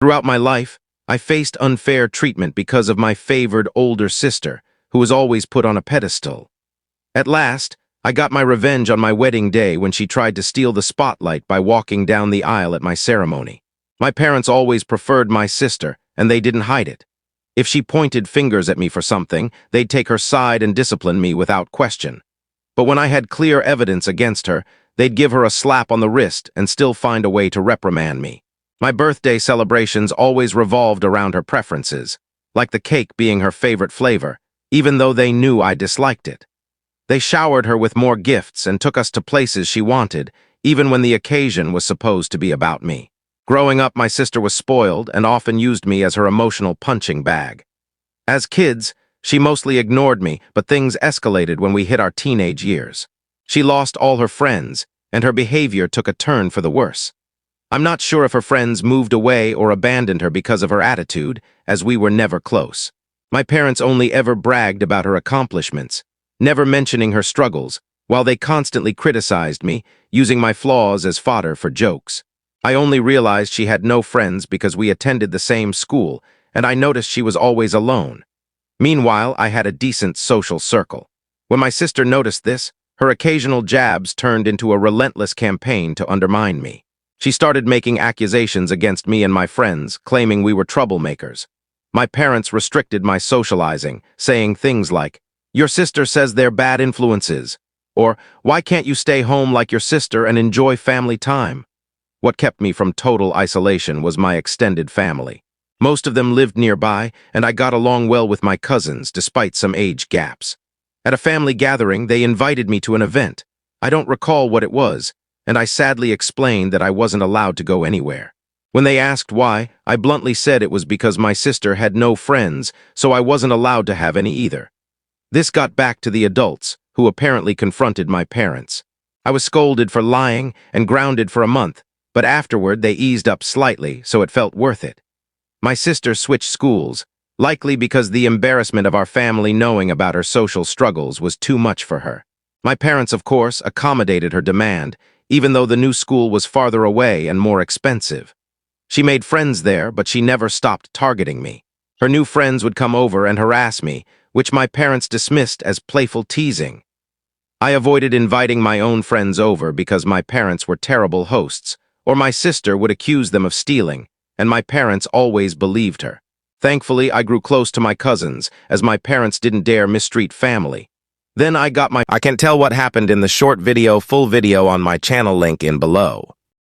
Throughout my life, I faced unfair treatment because of my favored older sister, who was always put on a pedestal. At last, I got my revenge on my wedding day when she tried to steal the spotlight by walking down the aisle at my ceremony. My parents always preferred my sister, and they didn't hide it. If she pointed fingers at me for something, they'd take her side and discipline me without question. But when I had clear evidence against her, they'd give her a slap on the wrist and still find a way to reprimand me. My birthday celebrations always revolved around her preferences, like the cake being her favorite flavor, even though they knew I disliked it. They showered her with more gifts and took us to places she wanted, even when the occasion was supposed to be about me. Growing up, my sister was spoiled and often used me as her emotional punching bag. As kids, she mostly ignored me, but things escalated when we hit our teenage years. She lost all her friends, and her behavior took a turn for the worse. I'm not sure if her friends moved away or abandoned her because of her attitude, as we were never close. My parents only ever bragged about her accomplishments, never mentioning her struggles, while they constantly criticized me, using my flaws as fodder for jokes. I only realized she had no friends because we attended the same school, and I noticed she was always alone. Meanwhile, I had a decent social circle. When my sister noticed this, her occasional jabs turned into a relentless campaign to undermine me. She started making accusations against me and my friends, claiming we were troublemakers. My parents restricted my socializing, saying things like, "Your sister says they're bad influences," or "Why can't you stay home like your sister and enjoy family time?" What kept me from total isolation was my extended family. Most of them lived nearby, and I got along well with my cousins despite some age gaps. At a family gathering, they invited me to an event. I don't recall what it was, and I sadly explained that I wasn't allowed to go anywhere. When they asked why, I bluntly said it was because my sister had no friends, so I wasn't allowed to have any either. This got back to the adults, who apparently confronted my parents. I was scolded for lying and grounded for a month, but afterward they eased up slightly, so it felt worth it. My sister switched schools, likely because the embarrassment of our family knowing about her social struggles was too much for her. My parents, of course, accommodated her demand, even though the new school was farther away and more expensive. She made friends there, but she never stopped targeting me. Her new friends would come over and harass me, which my parents dismissed as playful teasing. I avoided inviting my own friends over because my parents were terrible hosts, or my sister would accuse them of stealing, and my parents always believed her. Thankfully, I grew close to my cousins, as my parents didn't dare mistreat family. Then I can tell what happened in the short video, full video on my channel link in below.